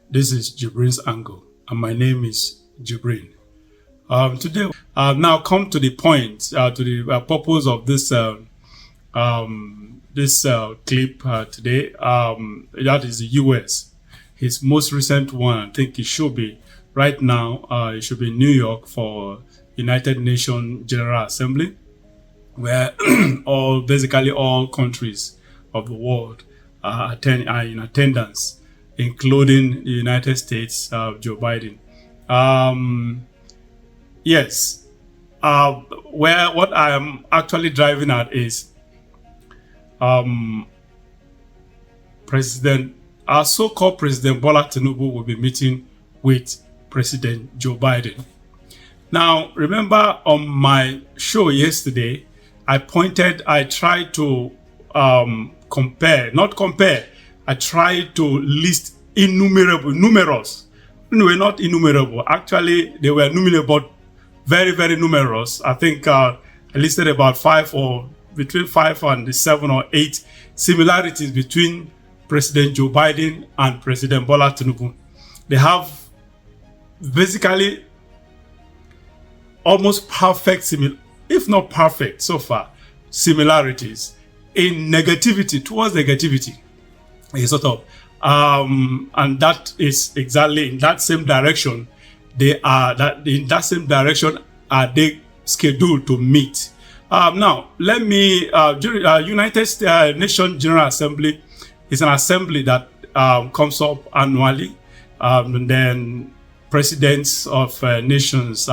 This is Jibrin's Angle, and my name is Jibrin. Today, now come to the point, to the purpose of this clip today. That is the U.S. His most recent one, I think it should be right now. It should be in New York for United Nations General Assembly, where basically all countries of the world are in attendance, including the United States, Joe Biden. Yes, what I am actually driving at is our so-called President Bola Tinubu will be meeting with President Joe Biden. Now, remember on my show yesterday, I tried to I tried to list numerous. No, not innumerable. Actually, they were numerable, but very, very numerous. I think I listed about between 5 and 7 or 8 similarities between President Joe Biden and President Bola Tinubu. They have basically almost perfect, if not perfect so far, similarities in negativity, towards negativity. And that is exactly in that same direction. Are they scheduled to meet? Now, let me. United Nations General Assembly is an assembly that comes up annually, and then presidents of nations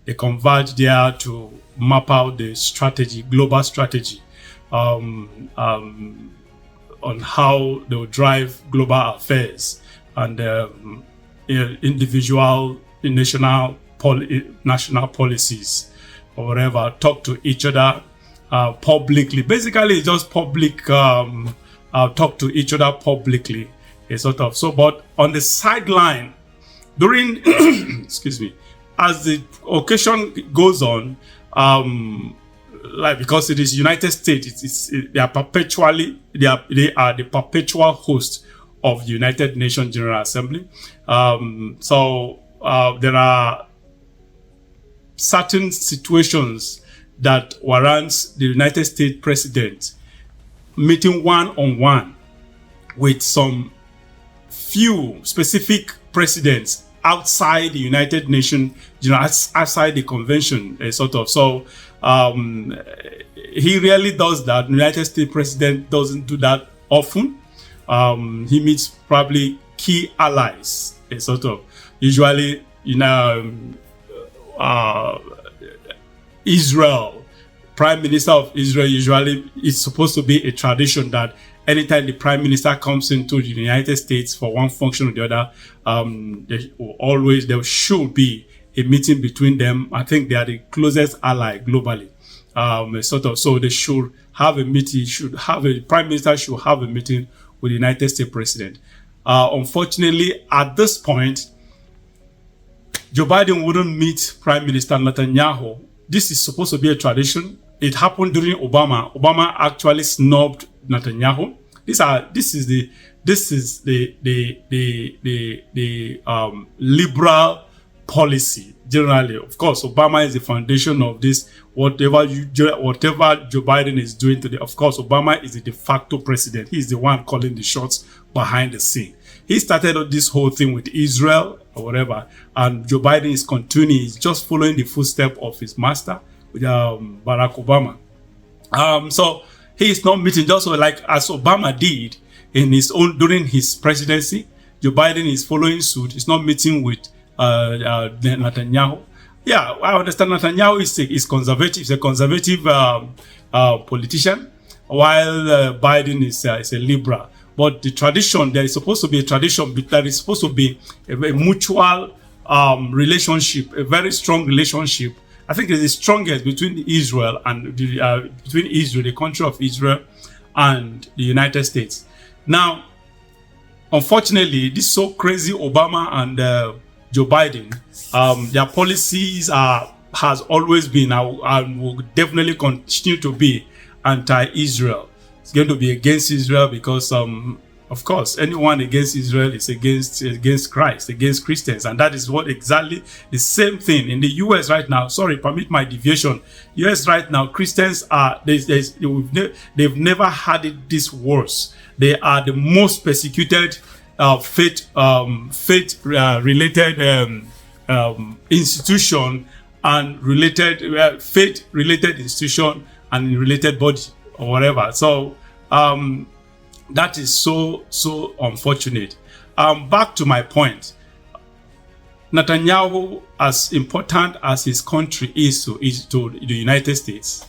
they converge there to map out the global strategy, on how they will drive global affairs and individual national policies or whatever. Talk to each other publicly. Basically, it's just public. Talk to each other publicly. But on the sideline, during excuse me, as the occasion goes on, because it is United States, they are the perpetual host of the United Nations General Assembly. There are certain situations that warrants the United States president meeting one-on-one with some few specific presidents outside the United Nations, outside the convention, he really does that. The United States president doesn't do that often. He meets probably key allies, usually, Israel, Prime Minister of Israel. Usually, it's supposed to be a tradition that anytime the Prime Minister comes into the United States for one function or the other, there should be a meeting between them. I think they are the closest ally globally. So they should have a meeting. Prime Minister should have a meeting with the United States President. Unfortunately, at this point, Joe Biden wouldn't meet Prime Minister Netanyahu. This is supposed to be a tradition. It happened during Obama. Obama actually snubbed Netanyahu. This is the liberal policy generally. Of course, Obama is the foundation of this. Whatever Joe Biden is doing today, of course, Obama is the de facto president. He's the one calling the shots behind the scene. He started this whole thing with Israel or whatever, and Joe Biden is continuing. He's just following the footsteps of his master, with Barack Obama. So he is not meeting just like as Obama did during his presidency. Joe Biden is following suit. He's not meeting with Netanyahu. Yeah, I understand Netanyahu is conservative. He's a conservative politician, while Biden is a liberal. But the tradition, there is supposed to be a tradition, there is supposed to be a mutual relationship, a very strong relationship. I think it's the strongest between Israel and the country of Israel, and the United States. Now, unfortunately, this so crazy Obama and Joe Biden, their policies has always been and will definitely continue to be anti-Israel. It's going to be against Israel because Of course, anyone against Israel is against Christ, against Christians, and that is what exactly the same thing in the U.S. right now. Sorry, permit my deviation. U.S. right now, Christians are they've never had it this worse. They are the most persecuted faith related institution and related faith related institution and related body or whatever. So that is so unfortunate. Back to my point. Netanyahu, as important as his country is to the United States,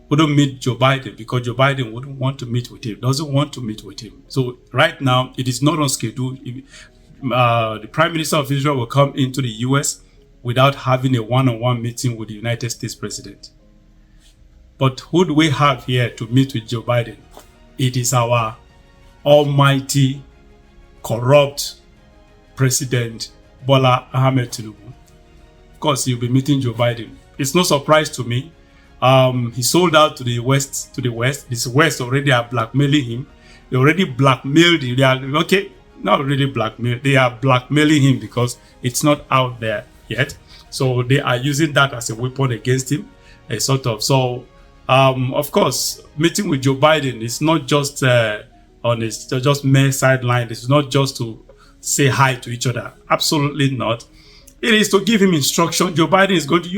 wouldn't meet Joe Biden because Joe Biden wouldn't want to meet with him, doesn't want to meet with him. So right now, it is not on schedule. The Prime Minister of Israel will come into the US without having a one-on-one meeting with the United States President. But who do we have here to meet with Joe Biden? It is our almighty, corrupt President Bola Ahmed Tinubu. Of course, he'll be meeting Joe Biden. It's no surprise to me. He sold out to the West. This West already are blackmailing him. They already blackmailed him. They are not really blackmail. They are blackmailing him because it's not out there yet. So they are using that as a weapon against him. Of course, meeting with Joe Biden is not just just mere sideline. It's not just to say hi to each other. Absolutely not. It is to give him instruction. Joe Biden is going to,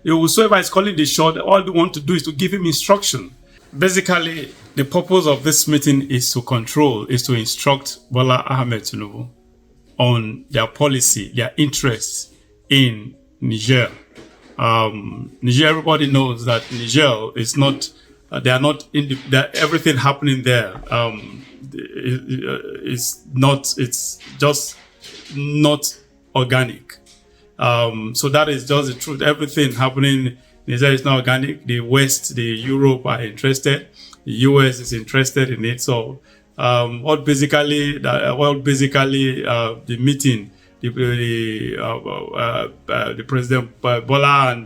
whoever is calling the shot, all they want to do is to give him instruction. Basically, the purpose of this meeting is to instruct Bola Ahmed Tinubu on their policy, their interests in Niger. Niger, everybody knows that Niger is not, they are not in everything happening there. It's just not organic. So that is just the truth. Everything happening in Niger is not organic. The West, the Europe are interested. The US is interested in it. So the meeting, the President Bola and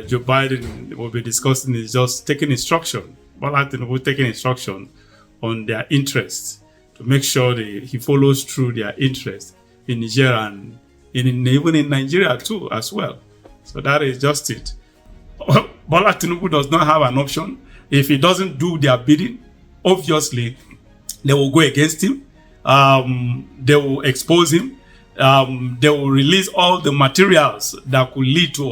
Joe Biden will be discussing is just taking instruction. Bola Tinubu taking instruction on their interests to make sure he follows through their interests in Niger and even in Nigeria too as well. So that is just it. Bola Tinubu does not have an option. If he doesn't do their bidding, obviously they will go against him. They will expose him. They will release all the materials that could lead to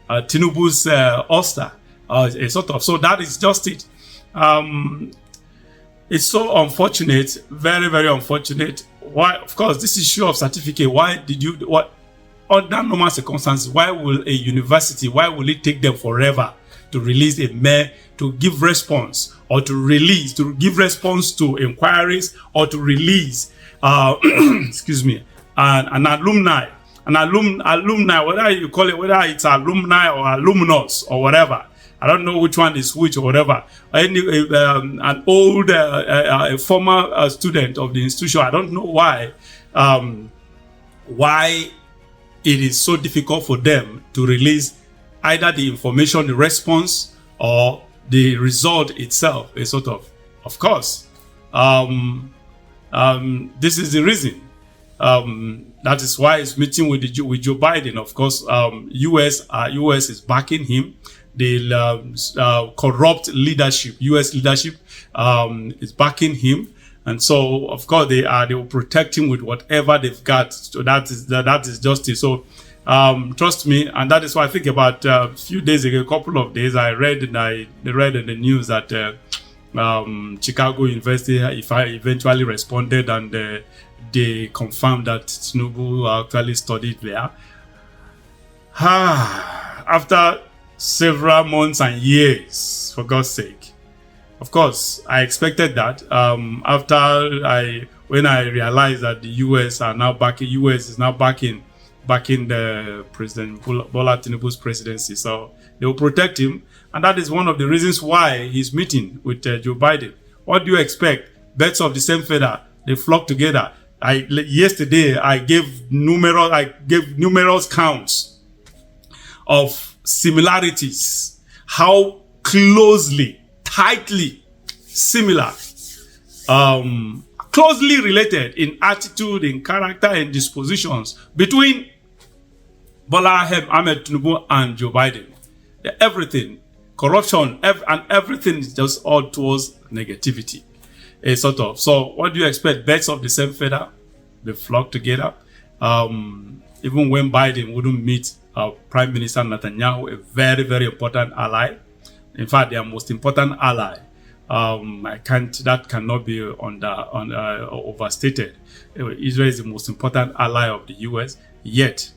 Tinubu's ouster. So that is just it. It's so unfortunate, very, very unfortunate. Why? Of course, this issue of certificate. Under normal circumstances, why will a university? Why will it take them forever to release a mayor to give response, or to give response to inquiries, or to release, excuse me, an alumni, whether you call it, whether it's alumni or alumnus or whatever. I don't know which one is which or whatever. An old, a former student of the institution. I don't know why it is so difficult for them to release either the information, the response, or the result itself. Of course, this is the reason. That is why he's meeting with Joe Biden. Of course, US is backing him. The corrupt leadership, US leadership, is backing him, and so of course they will protect him with whatever they've got. So that is justice. So trust me, and that is why I think about a few days ago, a couple of days, I read in the news that Chicago University eventually responded, and they confirmed that Tinubu actually studied there. After several months and years, for God's sake. Of course, I expected that. When I realized that the US is now backing the President Bola Tinubu's presidency, so they will protect him, and that is one of the reasons why he's meeting with Joe Biden. What do you expect? Birds of the same feather, they flock together. Yesterday I gave numerous counts of similarities, how closely, tightly similar, closely related in attitude, in character, and dispositions between Bola Ahmed Tinubu and Joe Biden. Everything, corruption, and everything is just all towards negativity. Sort of. So what do you expect? Birds of the same feather, they flock together. Even when Biden wouldn't meet Prime Minister Netanyahu, a very, very important ally. In fact, their most important ally. That cannot be overstated. Israel is the most important ally of the US. Yet,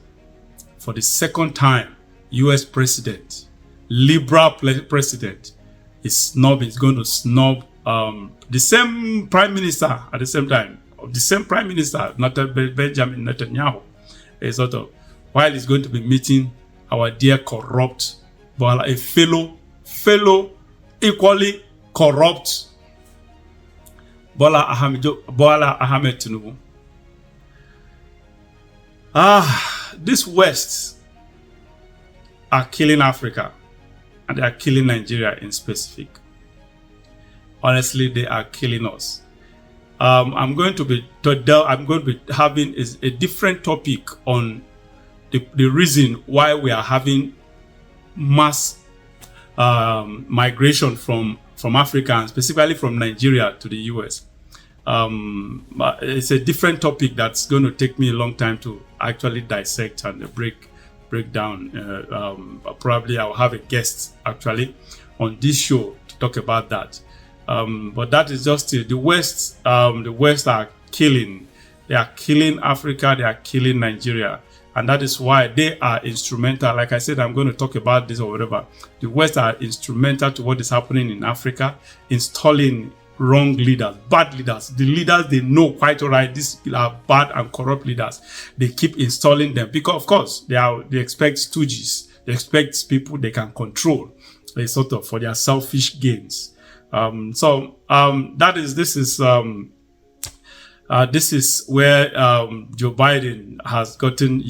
for the second time, US president, liberal president, is going to snub the same prime minister at the same time. The same prime minister, Benjamin Netanyahu, sort of, while he's going to be meeting our dear corrupt, but a fellow equally corrupt Bola Ahmed Tinubu. This West are killing Africa, and they are killing Nigeria in specific. Honestly, they are killing us. I'm going to be having a different topic on the reason why we are having mass migration from Africa, and specifically from Nigeria to the US. But it's a different topic that's going to take me a long time to actually dissect and break down. Probably I'll have a guest actually on this show to talk about that. But that is just it. The West are killing. They are killing Africa. They are killing Nigeria. And that is why they are instrumental. Like I said, I'm going to talk about this or whatever. The West are instrumental to what is happening in Africa, installing wrong leaders, bad leaders. The leaders they know quite all right. These are bad and corrupt leaders. They keep installing them because, of course, they expect stooges. They expect people they can control, sort of, for their selfish gains. This is where Joe Biden has gotten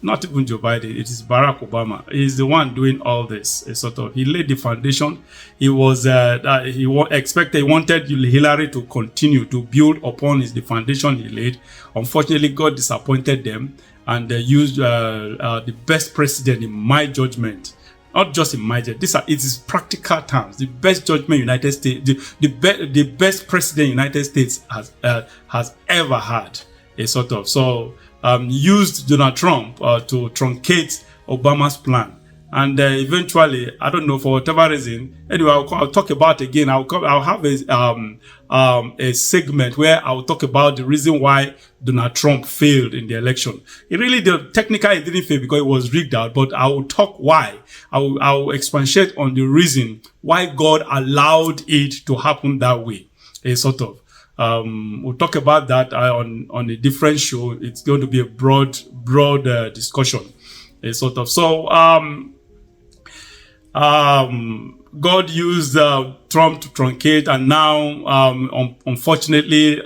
not even Joe Biden, it is Barack Obama. He's the one doing all this. Sort of, he laid the foundation. He was he wanted Hillary to continue to build upon the foundation he laid. Unfortunately, God disappointed them and used the best president in my judgment. Not just in my judgment. It is practical terms. The best judgment United States, the best president United States has ever had. Sort of. So used Donald Trump to truncate Obama's plan. And eventually, I don't know, for whatever reason, anyway, I'll talk about it again. I'll have a segment where I'll talk about the reason why Donald Trump failed in the election. Technically, it didn't fail because it was rigged out, but I will talk why. I'll expatiate on the reason why God allowed it to happen that way. Sort of. We'll talk about that on a different show. It's going to be a broad discussion. Sort of. So, God used Trump to truncate, and now, unfortunately,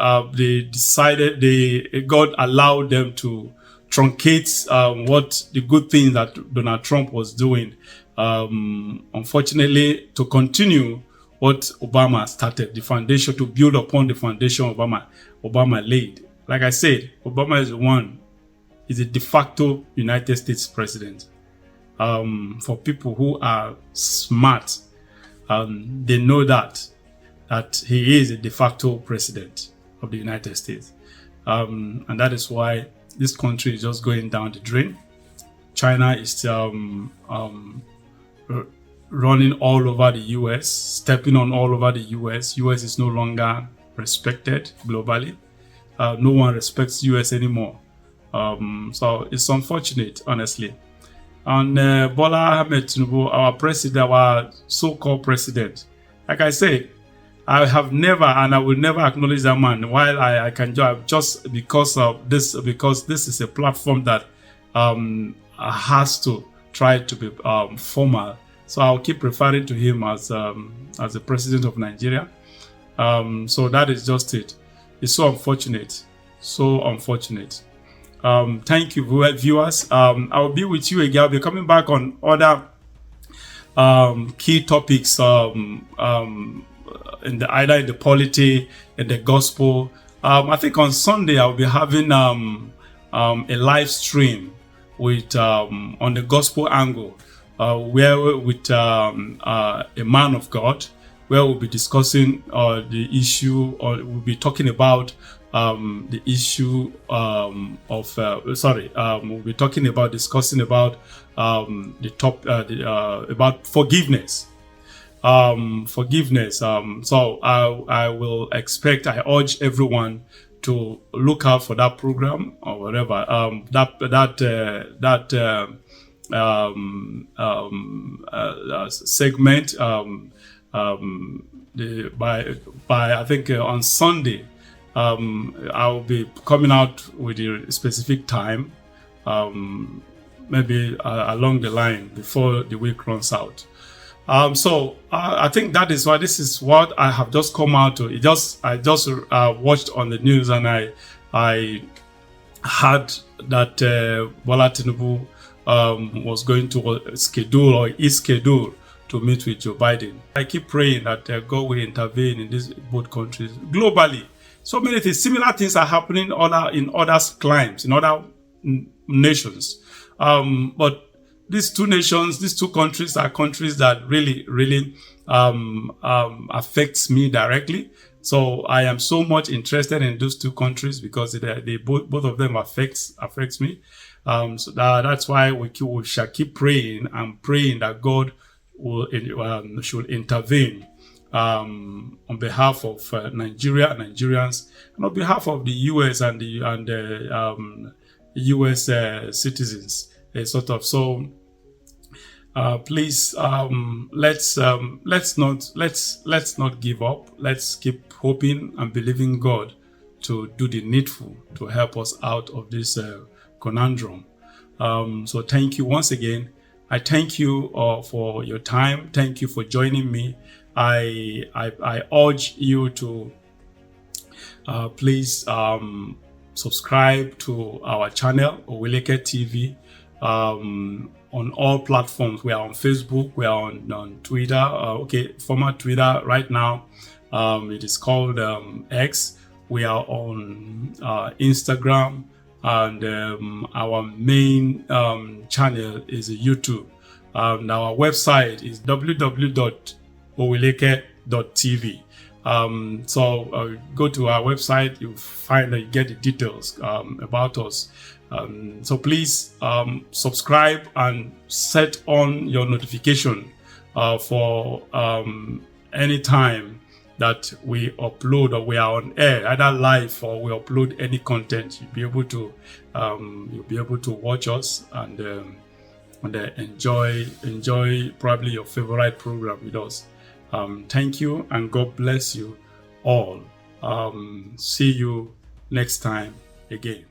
God allowed them to truncate what the good things that Donald Trump was doing. Unfortunately, to continue what Obama started, the foundation, to build upon the foundation Obama laid. Like I said, Obama is a de facto United States president. For people who are smart, they know that he is a de facto president of the United States. And that is why this country is just going down the drain. China is running all over the US, stepping on all over the US. US is no longer respected globally. No one respects US anymore. So it's unfortunate, honestly. And Bola Ahmed Tinubu, our president, our so-called president, like I said, I have never and I will never acknowledge that man. While I can just because of this, because this is a platform that has to try to be formal. So I'll keep referring to him as the president of Nigeria. So that is just it. It's so unfortunate. So unfortunate. Thank you, viewers. I'll be with you again. I'll be coming back on other key topics in the either in the polity, in the gospel. I think on Sunday I'll be having a live stream with on the gospel angle, where with a man of God, where we'll be discussing the issue, or we'll be talking about the issue we'll be talking about discussing about about forgiveness. So I will expect, I urge everyone to look out for that program or whatever, segment, by I think on Sunday. I'll be coming out with a specific time, maybe along the line before the week runs out. So I think that is why this is what I have just come out to. I just watched on the news, and I heard that Bola Tinubu was going to schedule, or is scheduled to meet with Joe Biden. I keep praying that God will intervene in these both countries globally. So many things, similar things are happening in other climes, in other nations. But these two nations, these two countries are countries that really, really affects me directly. So I am so much interested in those two countries because they both of them affects me. So that's why we shall keep praying and praying that God should intervene on behalf of Nigerians, and on behalf of the U.S. and the U.S. citizens, So please, let's not give up. Let's keep hoping and believing God to do the needful to help us out of this conundrum. So thank you once again. I thank you for your time. Thank you for joining me. I urge you to please subscribe to our channel, Oweleketv, on all platforms. We are on Facebook, we are on Twitter, former Twitter right now. It is called X. We are on Instagram, and our main channel is YouTube. Our website is www.oweleketv. So go to our website, you get the details about us. So please subscribe and set on your notification for any time that we upload, or we are on air, either live or we upload any content. You'll be able to watch us and enjoy probably your favorite program with us. Thank you, and God bless you all. See you next time again.